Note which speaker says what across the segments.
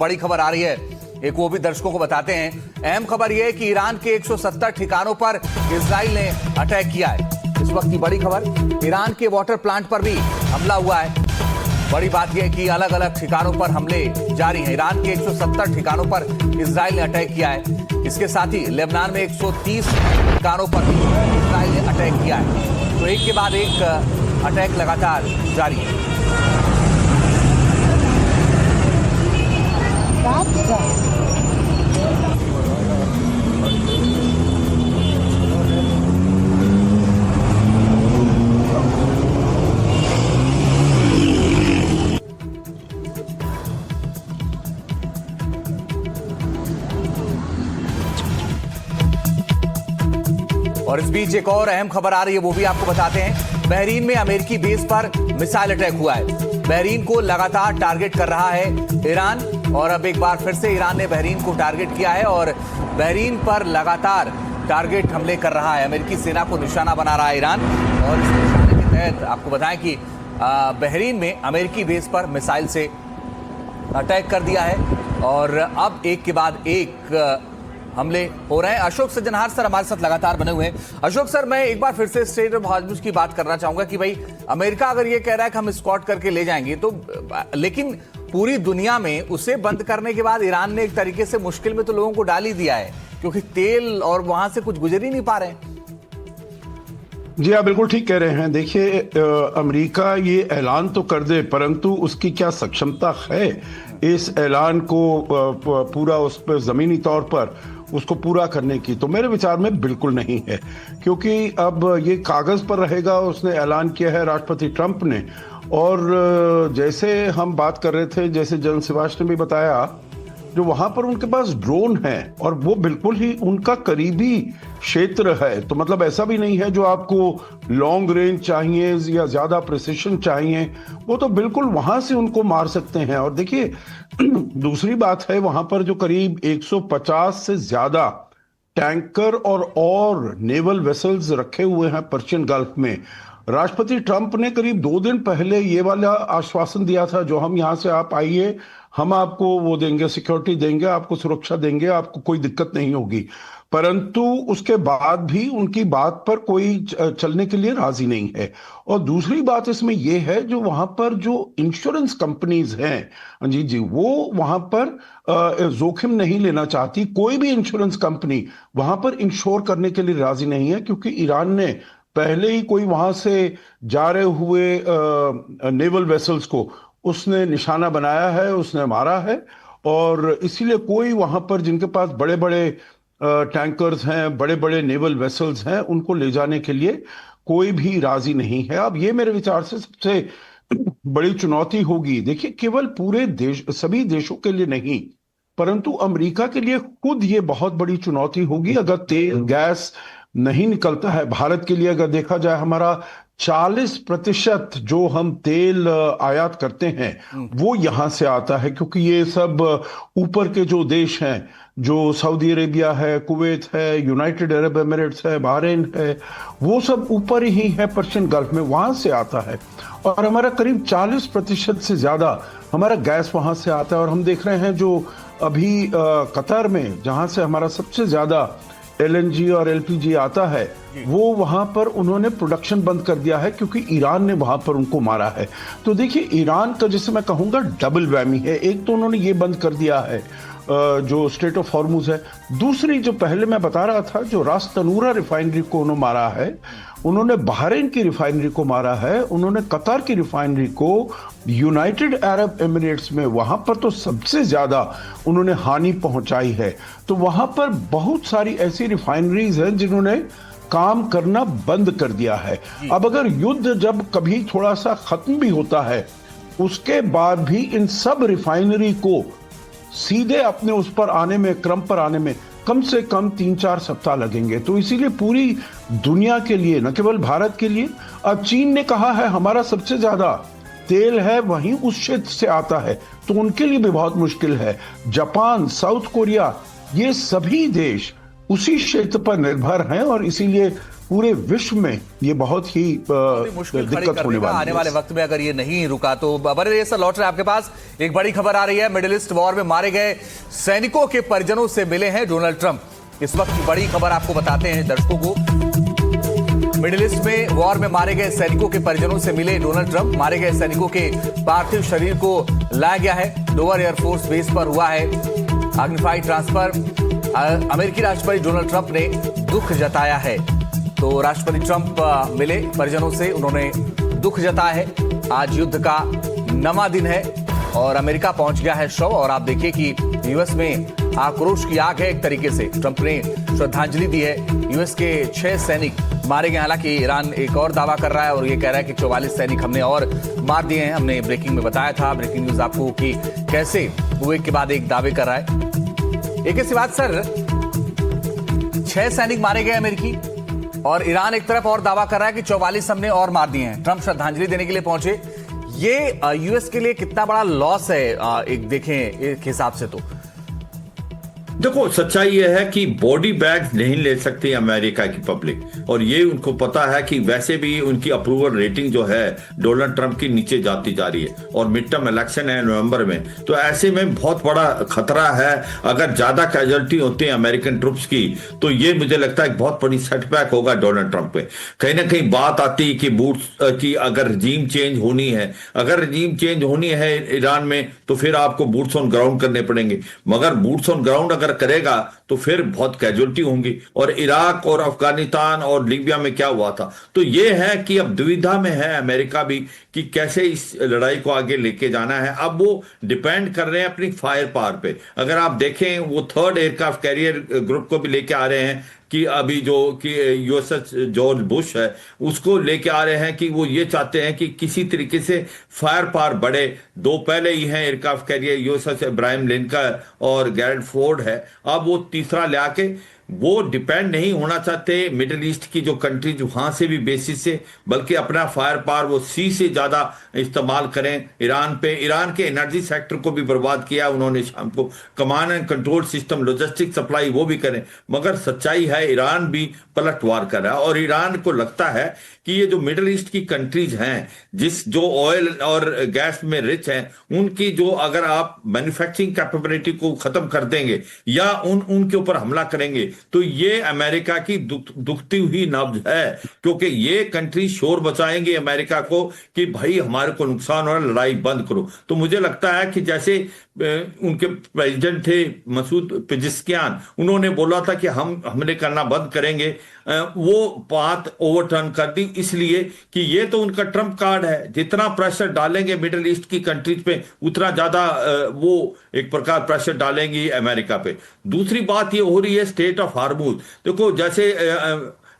Speaker 1: बड़ी खबर आ रही है, एक वो भी दर्शकों को बताते हैं। अहम खबर यह है कि ईरान के 170 ठिकानों पर इजराइल ने अटैक किया है। इस वक्त की बड़ी खबर, ईरान के वाटर प्लांट पर भी हमला हुआ है। बड़ी बात यह है कि अलग अलग ठिकानों पर हमले जारी हैं। ईरान के 170 ठिकानों पर इजराइल ने अटैक किया है। इसके साथ ही लेबनान में 130 ठिकानों पर भी इजराइल ने अटैक किया है। तो एक के बाद एक अटैक लगातार जारी है। और इस बीच एक और अहम खबर आ रही है, वो भी आपको बताते हैं। बहरीन में अमेरिकी बेस पर मिसाइल अटैक हुआ है। बहरीन को लगातार टारगेट कर रहा है ईरान, और अब एक बार फिर से ईरान ने बहरीन को टारगेट किया है और बहरीन पर लगातार टारगेट हमले कर रहा है। अमेरिकी सेना को निशाना बना रहा है ईरान, और इस निशाने के तहत आपको बताएं कि बहरीन में अमेरिकी बेस पर मिसाइल से अटैक कर दिया है और अब एक के बाद एक हमले हो रहे हैं। अशोक सज्जनहार सर हमारे साथ लगातार बने हुए हैं। अशोक सर, मैं एक बार फिर से स्टेट ऑफ हॉर्मुज की बात करना चाहूंगा कि भाई अमेरिका अगर ये कह रहा है कि हम स्कॉट करके ले जाएंगे, तो लेकिन पूरी दुनिया में उसे बंद करने के बाद ईरान ने एक तरीके से मुश्किल में तो लोगों को डाल ही दिया है, क्योंकि तेल और वहां से कुछ गुजर ही नहीं पा रहे हैं।
Speaker 2: जी आप बिल्कुल ठीक कह रहे हैं। देखिए, अमेरिका ये ऐलान तो कर दे, परंतु उसकी क्या सक्षमता है इस ऐलान को पूरा उस पर जमीनी तौर पर उसको पूरा करने की? तो मेरे विचार में बिल्कुल नहीं है, क्योंकि अब ये कागज पर रहेगा। उसने ऐलान किया है राष्ट्रपति ट्रंप ने, और जैसे हम बात कर रहे थे, जैसे जनरल सिवाश ने भी बताया, जो वहां पर उनके पास ड्रोन है और वो बिल्कुल ही उनका करीबी क्षेत्र है। तो मतलब ऐसा भी नहीं है जो आपको लॉन्ग रेंज चाहिए या ज्यादा प्रिसिशन चाहिए, वो तो बिल्कुल वहां से उनको मार सकते हैं। और देखिए दूसरी बात है, वहां पर जो करीब 150 से ज्यादा टैंकर और नेवल वेसल्स रखे हुए हैं पर्शियन गल्फ में। राष्ट्रपति ट्रंप ने करीब 2 दिन पहले ये वाला आश्वासन दिया था, जो हम यहां से आप आइए, हम आपको वो देंगे, सिक्योरिटी देंगे, आपको सुरक्षा देंगे, आपको कोई दिक्कत नहीं होगी। परंतु उसके बाद भी उनकी बात पर कोई चलने के लिए राजी नहीं है। और दूसरी बात इसमें यह है, जो वहां पर जो इंश्योरेंस कंपनीज हैं जी, वो वहां पर जोखिम नहीं लेना चाहती। कोई भी इंश्योरेंस कंपनी वहां पर इंश्योर करने के लिए राजी नहीं है, क्योंकि ईरान ने पहले ही कोई वहां से जा रहे हुए नेवल वेसल्स को उसने निशाना बनाया है, उसने मारा है। और इसीलिए कोई वहां पर जिनके पास बड़े बड़े टैंकर्स हैं, बड़े बड़े नेवल वेसल्स हैं, उनको ले जाने के लिए कोई भी राजी नहीं है। अब ये मेरे विचार से सबसे बड़ी चुनौती होगी। देखिए, केवल पूरे देश, सभी देशों के लिए नहीं, परंतु अमेरिका के लिए खुद ये बहुत बड़ी चुनौती होगी अगर तेल गैस नहीं निकलता है। भारत के लिए अगर देखा जाए, हमारा 40% जो हम तेल आयात करते हैं वो यहां से आता है, क्योंकि ये सब ऊपर के जो देश हैं, जो सऊदी अरेबिया है, कुवैत है, यूनाइटेड अरब एमिरेट्स है, बहरीन है, वो सब ऊपर ही है पर्शियन गल्फ में, वहां से आता है। और हमारा करीब 40% से ज्यादा हमारा गैस वहां से आता है। और हम देख रहे हैं जो अभी कतर में, जहां से हमारा सबसे ज्यादा LNG और LPG आता है, वो वहां पर उन्होंने प्रोडक्शन बंद कर दिया है, क्योंकि ईरान ने वहां पर उनको मारा है। तो देखिए, ईरान का, जिसे मैं कहूंगा, डबल वैमी है। एक तो उन्होंने ये बंद कर दिया है जो स्ट्रेट ऑफ हॉर्मुज है। दूसरी, जो पहले मैं बता रहा था, जो रास तनूरा रिफाइनरी को उन्होंने मारा है, उन्होंने बहरीन की रिफाइनरी को मारा है, उन्होंने कतर की रिफाइनरी को, यूनाइटेड अरब एमिरेट्स में, वहां पर तो सबसे ज्यादा उन्होंने हानि पहुंचाई है। तो वहां पर बहुत सारी ऐसी रिफाइनरीज हैं जिन्होंने काम करना बंद कर दिया है। अब अगर युद्ध जब कभी थोड़ा सा खत्म भी होता है, उसके बाद भी इन सब रिफाइनरी को सीधे अपने उस पर आने में, क्रम पर आने में कम से कम 3-4 सप्ताह लगेंगे। तो इसीलिए पूरी दुनिया के लिए, न केवल भारत के लिए, अब चीन ने कहा है हमारा सबसे ज्यादा तेल है वहीं उस क्षेत्र से आता है, तो उनके लिए भी बहुत मुश्किल है। जापान, साउथ कोरिया, ये सभी देश उसी क्षेत्र पर निर्भर हैं और इसीलिए पूरे विश्व में ये बहुत ही
Speaker 1: मुश्किल
Speaker 2: दिक्कत होने वाली है
Speaker 1: आने वाले वक्त में अगर ये नहीं रुका तो। बड़े ये सर लौट रहे आपके पास, एक बड़ी खबर आ रही है, मिडिल ईस्ट वॉर में मारे गए सैनिकों के परिजनों से मिले हैं डोनाल्ड ट्रंप। इस वक्त की बड़ी खबर आपको बताते हैं दर्शकों को। मिडिल ईस्ट में वॉर में मारे गए सैनिकों के परिजनों से मिले डोनाल्ड ट्रंप। मारे गए सैनिकों के पार्थिव शरीर को लाया गया है। डोवर एयरफोर्स बेस पर हुआ है ऑर्गेनाइज्ड ट्रांसफर। अमेरिकी राष्ट्रपति डोनाल्ड ट्रंप ने दुख जताया है। तो राष्ट्रपति ट्रंप मिले परिजनों से, उन्होंने दुख जताया है। आज युद्ध का 9वां दिन है और अमेरिका पहुंच गया है शव। और आप देखिए कि यूएस में आक्रोश की आग है एक तरीके से। ट्रंप ने श्रद्धांजलि दी है। यूएस के 6 सैनिक मारे गए। हालांकि ईरान एक और दावा कर रहा है और ये कह रहा है कि 44 सैनिक हमने और मार दिए हैं। हमने ब्रेकिंग में बताया था, ब्रेकिंग न्यूज आपको, कि कैसे वो एक के बाद एक दावे कर रहा है। एक ऐसी बात सर, 6 सैनिक मारे गए अमेरिकी और ईरान एक तरफ और दावा कर रहा है कि 44 हमने और मार दिए हैं। ट्रंप श्रद्धांजलि देने के लिए पहुंचे। ये यूएस के लिए कितना बड़ा लॉस है एक देखें एक हिसाब से? तो
Speaker 3: देखो, सच्चाई यह है कि बॉडी बैग्स नहीं ले सकती अमेरिका की पब्लिक, और ये उनको पता है कि वैसे भी उनकी अप्रूवल रेटिंग जो है डोनाल्ड ट्रंप की नीचे जाती जा रही है और मिड टर्म इलेक्शन है नवंबर में। तो ऐसे में बहुत बड़ा खतरा है। अगर ज्यादा कैजुअलिटी होती है अमेरिकन ट्रुप्स की तो ये मुझे लगता है बहुत बड़ी सेटबैक होगा डोनाल्ड ट्रंप पे। कहीं ना कहीं बात आती है कि की अगर रजीम चेंज होनी है, अगर रजीम चेंज होनी है ईरान में तो फिर आपको बूट्स ऑन ग्राउंड करने पड़ेंगे। मगर बूट्स ऑन ग्राउंड अगर करेगा तो फिर बहुत कैजुअलिटी होंगी। और इराक और अफगानिस्तान और लीबिया में क्या हुआ था, तो ये है कि अब दुविधा में है अमेरिका भी कि कैसे इस लड़ाई को आगे लेके जाना है। अब वो डिपेंड कर रहे हैं अपनी फायर पावर पे। अगर आप देखें वो 3rd एयरक्राफ्ट कैरियर ग्रुप को भी लेके आ रहे हैं कि अभी जो कि यूएसएस जॉर्ज बुश है उसको लेके आ रहे हैं कि वो ये चाहते हैं कि किसी तरीके से फायर पावर बढ़े। 2 पहले ही हैं aircraft carrier, USS Ibrahim Lincoln और गैरेट फोर्ड है। अब वो तीसरा ले आके वो डिपेंड नहीं होना चाहते मिडिल ईस्ट की जो कंट्रीज वहां से भी बेसिस से, बल्कि अपना फायर पावर वो सी से ज्यादा इस्तेमाल करें ईरान पे। ईरान के एनर्जी सेक्टर को भी बर्बाद किया उन्होंने शाम को। Command and control system, logistic supply वो भी करें। मगर सच्चाई है ईरान भी पलटवार कर रहा है और ईरान को लगता है कि ये जो मिडिल ईस्ट की कंट्रीज हैं जिस जो ऑयल और गैस में रिच हैं, उनकी जो अगर आप मैन्युफैक्चरिंग कैपेबिलिटी को खत्म कर देंगे या उनके ऊपर हमला करेंगे तो ये अमेरिका की दुखती हुई नब्ज है। क्योंकि ये कंट्री शोर बचाएंगे अमेरिका को कि भाई हमारे को नुकसान हो रहा है, लड़ाई बंद करो। तो मुझे लगता है कि जैसे उनके प्रेसिडेंट थे मसूद पेजिस्कियान, उन्होंने बोला था कि हम हमले करना बंद करेंगे, वो बात ओवरटर्न कर दी इसलिए कि ये तो उनका ट्रम्प कार्ड है। जितना प्रेशर डालेंगे मिडिल ईस्ट की कंट्रीज पे उतना ज्यादा वो एक प्रकार प्रेशर डालेंगी अमेरिका पे। दूसरी बात ये हो रही है स्टेट ऑफ हार्मुज। देखो जैसे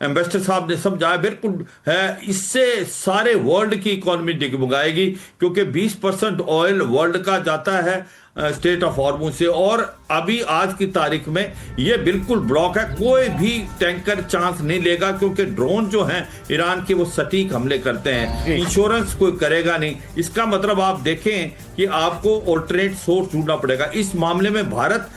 Speaker 3: एम्बेसडर साहब ने समझाया, बिल्कुल है, इससे सारे वर्ल्ड की इकोनॉमी डिगमगाएगी क्योंकि 20% ऑयल वर्ल्ड का जाता है स्टेट ऑफ हार्मुज से। और अभी आज की तारीख में ये बिल्कुल ब्लॉक है, कोई भी टैंकर चांस नहीं लेगा क्योंकि ड्रोन जो हैं ईरान के वो सटीक हमले करते हैं, इंश्योरेंस कोई करेगा नहीं। इसका मतलब आप देखें कि आपको ऑल्टरनेट सोर्स ढूंढना पड़ेगा। इस मामले में भारत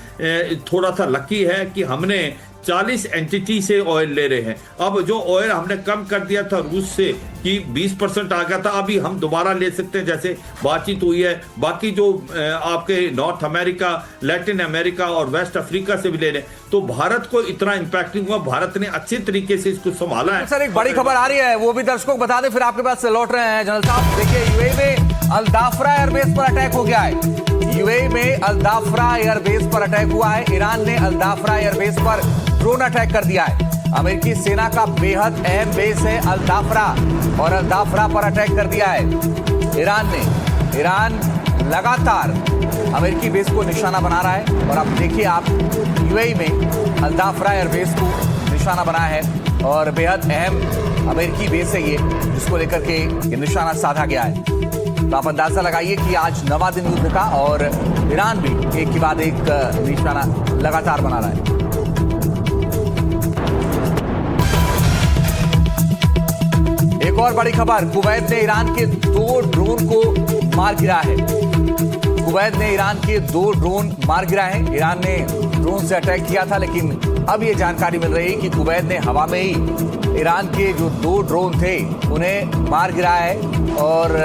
Speaker 3: थोड़ा सा लकी है कि हमने 40 एंटिटी से ऑयल ले रहे हैं। अब जो ऑयल हमने कम कर दिया था रूस से कि 20% आ गया था, अभी हम दोबारा ले सकते हैं जैसे बातचीत हुई है। बाकी जो आपके नॉर्थ अमेरिका, लैटिन अमेरिका और वेस्ट अफ्रीका से भी ले रहे हैं। तो भारत को इतना इंपैक्ट नहीं हुआ, भारत ने अच्छे तरीके से इसको संभाला है।
Speaker 1: सर एक बड़ी खबर आ रही है, वो भी दर्शकों को बता दें, फिर आपके पास लौट रहे हैं। जनरल साहब देखिए, यूएई में अल-दाफरा एयरबेस पर अटैक हो गया है। यूएई में अल-दाफरा एयरबेस पर अटैक हुआ है। ईरान ने अल-दाफरा एयरबेस पर ड्रोन अटैक कर दिया है। अमेरिकी सेना का बेहद अहम बेस है अल-दाफरा और अल-दाफरा पर अटैक कर दिया है ईरान ने। ईरान लगातार अमेरिकी बेस को निशाना बना रहा है और अब देखिए आप यूएई में अल-दाफरा एयरबेस को निशाना बना है और बेहद अहम अमेरिकी बेस है ये, जिसको लेकर के ये निशाना साधा गया है। तो आप अंदाजा लगाइए कि आज 9वां दिन युद्ध का और ईरान भी एक के बाद एक निशाना लगातार बना रहा है। एक और बड़ी खबर, कुवैत ने ईरान के 2 ड्रोन को मार गिरा है। कुवैत ने ईरान के 2 ड्रोन मार गिराए हैं। ईरान ने ड्रोन से अटैक किया था, लेकिन अब ये जानकारी मिल रही है कि कुवैत ने हवा में ही ईरान के जो 2 ड्रोन थे उन्हें मार गिराया है। और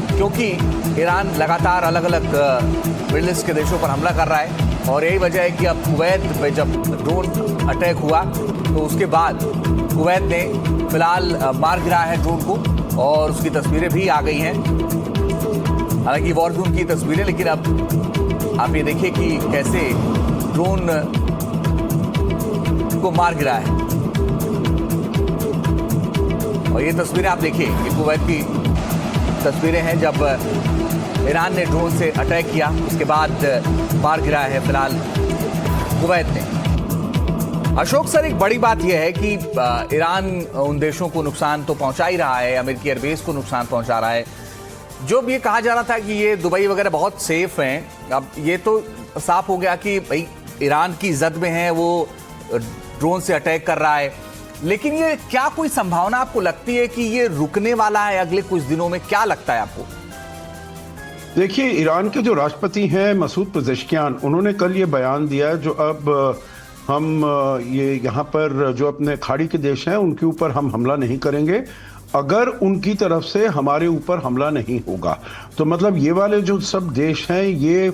Speaker 1: क्योंकि ईरान लगातार अलग अलग मिडिल ईस्ट के देशों पर हमला कर रहा है, और यही वजह है कि अब कुवैत पे जब ड्रोन अटैक हुआ तो उसके बाद कुवैत ने फिलहाल मार गिराया है ड्रोन को, और उसकी तस्वीरें भी आ गई हैं। हालांकि वॉर ज़ोन की तस्वीरें, लेकिन अब आप ये देखिए कि कैसे ड्रोन को मार गिराया है। और ये तस्वीरें आप देखिए, ये कुवैत की तस्वीरें हैं जब ईरान ने ड्रोन से अटैक किया, उसके बाद मार गिराया है फिलहाल कुवैत ने। अशोक सर, एक बड़ी बात यह है कि ईरान उन देशों को नुकसान तो पहुंचा ही रहा है, अमेरिकी एयरबेस को नुकसान पहुंचा रहा है। जो भी ये कहा जा रहा था कि ये दुबई वगैरह बहुत सेफ हैं, अब ये तो साफ हो गया कि भाई ईरान की जद में है, वो ड्रोन से अटैक कर रहा है। लेकिन ये क्या कोई संभावना आपको लगती है कि ये रुकने वाला है अगले कुछ दिनों में? क्या लगता है आपको?
Speaker 2: देखिए, ईरान के जो राष्ट्रपति हैं मसूद पेजेश्कियान, उन्होंने कल ये बयान दिया जो अब हम ये यहाँ पर जो अपने खाड़ी के देश हैं उनके ऊपर हम हमला नहीं करेंगे अगर उनकी तरफ से हमारे ऊपर हमला नहीं होगा। तो मतलब ये वाले जो सब देश हैं ये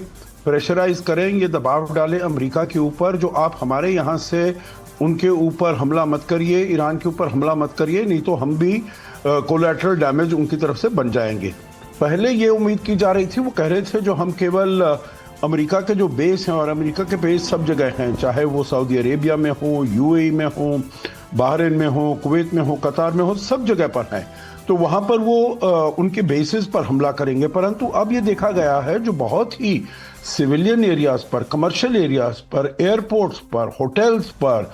Speaker 2: प्रेशराइज करें, ये दबाव डालें अमेरिका के ऊपर, जो आप हमारे यहाँ से उनके ऊपर हमला मत करिए, ईरान के ऊपर हमला मत करिए, नहीं तो हम भी कोलैटरल डैमेज उनकी तरफ से बन जाएंगे। पहले ये उम्मीद की जा रही थी, वो कह रहे थे जो हम केवल अमेरिका के जो बेस हैं, और अमेरिका के बेस सब जगह हैं, चाहे वो सऊदी अरेबिया में हो, यूएई में हो, बहरीन में हो, कुवैत में हो, कतार में हो, सब जगह पर हैं, तो वहाँ पर वो उनके बेसिस पर हमला करेंगे। परंतु अब ये देखा गया है जो बहुत ही सिविलियन एरियाज पर, कमर्शियल एरियाज पर, एयरपोर्ट्स पर, होटल्स पर,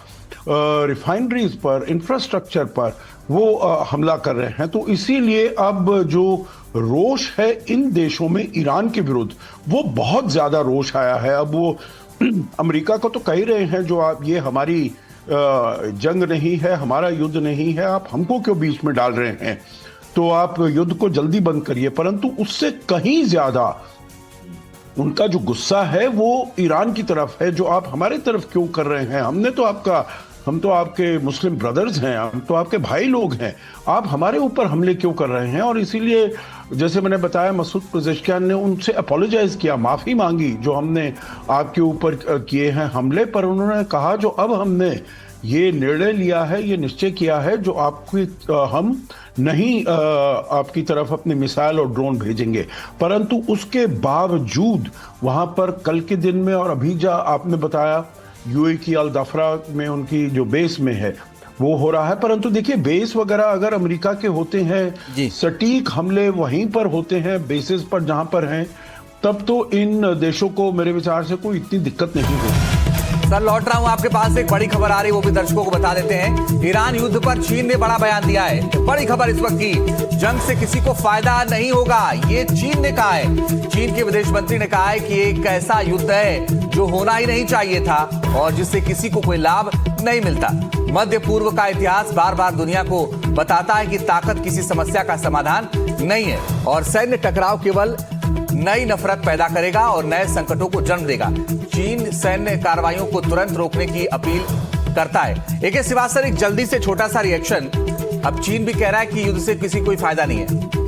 Speaker 2: रिफाइनरीज पर, इंफ्रास्ट्रक्चर पर वो हमला कर रहे हैं। तो इसीलिए अब जो रोष है इन देशों में ईरान के विरुद्ध, वो बहुत ज्यादा रोष आया है। अब वो अमेरिका को तो कह ही रहे हैं जो आप, ये हमारी जंग नहीं है, हमारा युद्ध नहीं है, आप हमको क्यों बीच में डाल रहे हैं, तो आप युद्ध को जल्दी बंद करिए। परंतु उससे कहीं ज्यादा उनका जो गुस्सा है वो ईरान की तरफ है, जो आप हमारे तरफ क्यों कर रहे हैं, हम तो आपके मुस्लिम ब्रदर्स हैं, हम तो आपके भाई लोग हैं, आप हमारे ऊपर हमले क्यों कर रहे हैं। और इसीलिए जैसे मैंने बताया, मसूद पेजेश्कियान ने उनसे अपोलोजाइज किया, माफ़ी मांगी जो हमने आपके ऊपर किए हैं हमले, पर उन्होंने कहा जो अब हमने ये निर्णय लिया है, ये निश्चय किया है, जो हम नहीं आपकी तरफ अपने मिसाइल और ड्रोन भेजेंगे। परंतु उसके बावजूद वहाँ पर कल के दिन में, और अभी आपने बताया यूएई की अल दफरा में उनकी जो बेस में है वो हो रहा है। परंतु देखिए, बेस वगैरह अगर अमेरिका के होते हैं, सटीक हमले वहीं पर होते हैं बेसिस पर जहां पर हैं, तब तो इन देशों को मेरे विचार से कोई इतनी दिक्कत नहीं होगी।
Speaker 1: सर, लौट रहा हूं आपके पास, एक बड़ी खबर आ रही है, वो भी दर्शकों को बता देते हैं। ईरान युद्ध पर चीन ने बड़ा बयान दिया है। बड़ी खबर इस वक्त की, जंग से किसी को फायदा नहीं होगा, ये चीन ने कहा है। चीन के विदेश मंत्री ने कहा है कि एक ऐसा युद्ध है जो होना ही नहीं चाहिए था और जिससे किसी को कोई लाभ नहीं मिलता। मध्य पूर्व का इतिहास बार बार दुनिया को बताता है कि ताकत किसी समस्या का समाधान नहीं है, और सैन्य टकराव केवल नई नफरत पैदा करेगा और नए संकटों को जन्म देगा। चीन सैन्य कार्रवाइयों को तुरंत रोकने की अपील करता है। एक सिवा सर, एक जल्दी से छोटा सा रिएक्शन, अब चीन भी कह रहा है कि युद्ध से किसी कोई फायदा नहीं है।